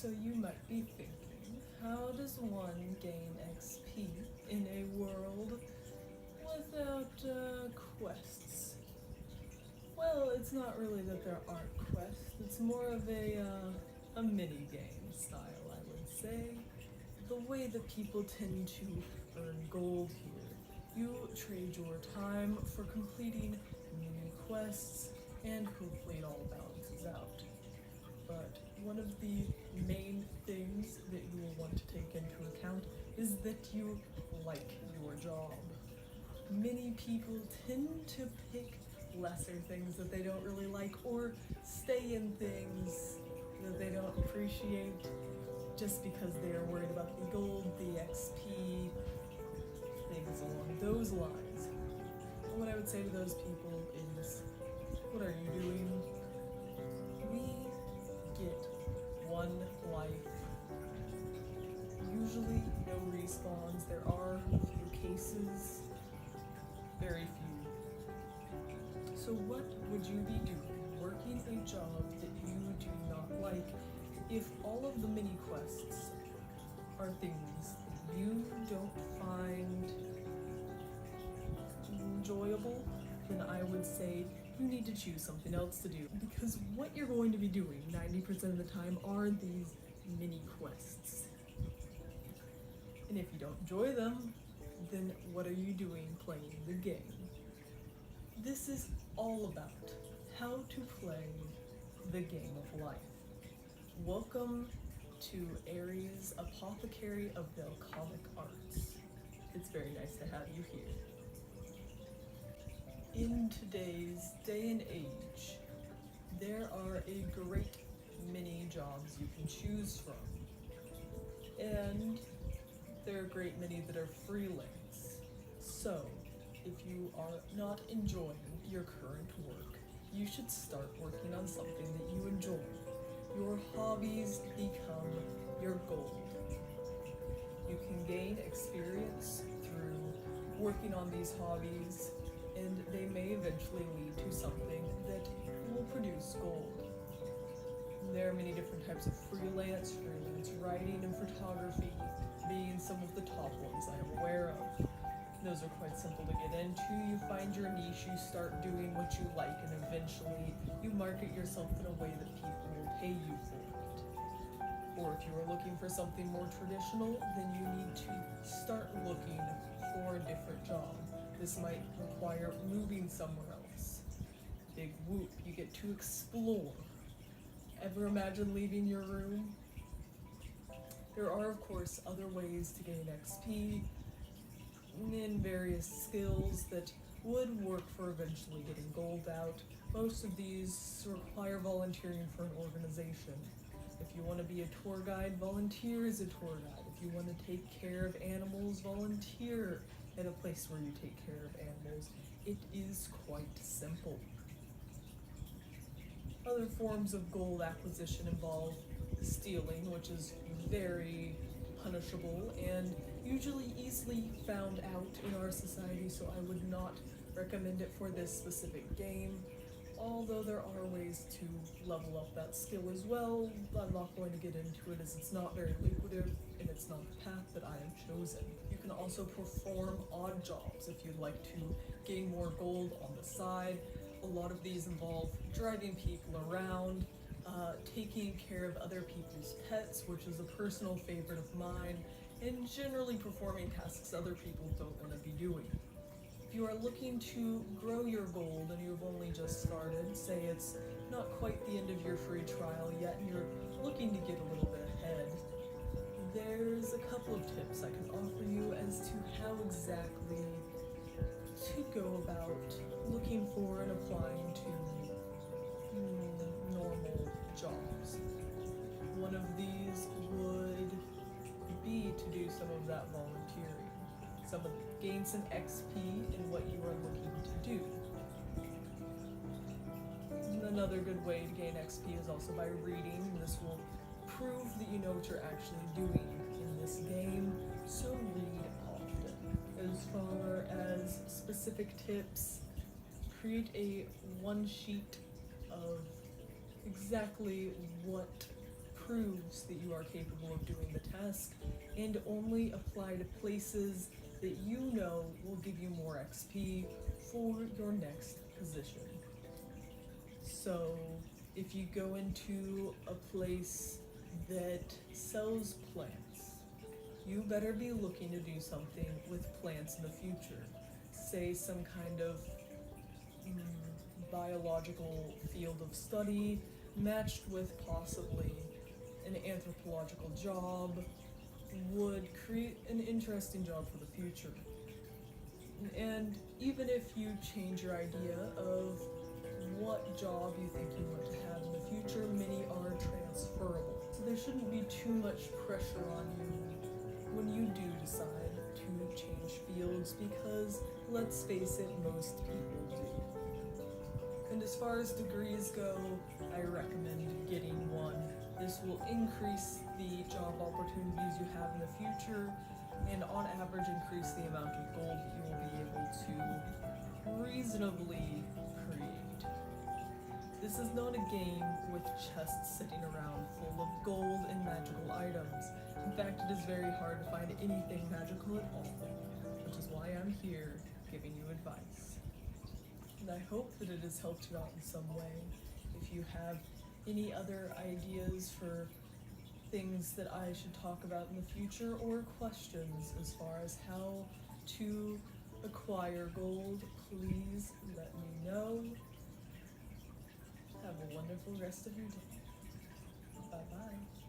So you might be thinking, how does one gain XP in a world without quests? Well, it's not really that there aren't quests, it's more of a mini-game style, I would say. The way that people tend to earn gold here, you trade your time for completing mini quests, and hopefully it all balances out. But one of the main things that you will want to take into account is that you like your job. Many people tend to pick lesser things that they don't really like or stay in things that they don't appreciate just because they are worried about the gold, the XP, things along those lines. And what I would say to those people is, what are you doing? We get one life. Usually no respawns. There are a few cases, very few. So what would you be doing working a job that you do not like if all of the mini quests are things that you don't find enjoyable? Then I would say you need to choose something else to do, because what you're going to be doing 90% of the time are these mini quests. And if you don't enjoy them, then what are you doing playing the game? This is all about how to play the game of life. Welcome to Aries, Apothecary of the Alchemic Arts. It's very nice to have you here. In today's day and age, there are a great many jobs you can choose from. And there are a great many that are freelance. So, if you are not enjoying your current work, you should start working on something that you enjoy. Your hobbies become your gold. You can gain experience through working on these hobbies, and they may eventually lead to something that will produce gold. There are many different types of freelance writing and photography being some of the top ones I am aware of. Those are quite simple to get into. You find your niche, you start doing what you like, and eventually you market yourself in a way that people will pay you for it. Or if you are looking for something more traditional, then you need to start looking for a different job. This might require moving somewhere else. Big whoop, you get to explore. Ever imagine leaving your room? There are, of course, other ways to gain XP in various skills that would work for eventually getting gold out. Most of these require volunteering for an organization. If you want to be a tour guide, volunteer as a tour guide. If you want to take care of animals, volunteer at a place where you take care of animals. It is quite simple. Other forms of gold acquisition involve stealing, which is very punishable and usually easily found out in our society, so I would not recommend it for this specific game. Although there are ways to level up that skill as well, I'm not going to get into it as it's not very lucrative and it's not the path that I have chosen. You can also perform odd jobs if you'd like to gain more gold on the side. A lot of these involve driving people around, taking care of other people's pets, which is a personal favorite of mine, and generally performing tasks other people don't want to be doing. If you are looking to grow your gold and you've only just started, say it's not quite the end of your free trial yet and you're looking to get a little bit ahead, there's a couple of tips I can offer you as to how exactly to go about looking for and applying to normal jobs. One of these would be to do some of that volunteering. Gain some XP in what you are looking to do. And another good way to gain XP is also by reading. This will prove that you know what you're actually doing in this game, so read often. As far as specific tips, create a one sheet of exactly what proves that you are capable of doing the task, and only apply to places that you know will give you more XP for your next position. So, if you go into a place that sells plants, you better be looking to do something with plants in the future. Say some kind of biological field of study matched with possibly an anthropological job would create an interesting job for the future. And even if you change your idea of what job you think you want to have in the future, many are transferable. So there shouldn't be too much pressure on you when you do decide to change fields, because let's face it, most people do. And as far as degrees go, I recommend getting one. This will increase the job opportunities you have in the future, and on average increase the amount of gold that you will be able to reasonably create. This is not a game with chests sitting around full of gold and magical items. In fact, it is very hard to find anything magical at all, which is why I'm here giving you advice. And I hope that it has helped you out in some way. If you have any other ideas for things that I should talk about in the future, or questions as far as how to acquire gold, please let me know. Have a wonderful rest of your day. Bye-bye.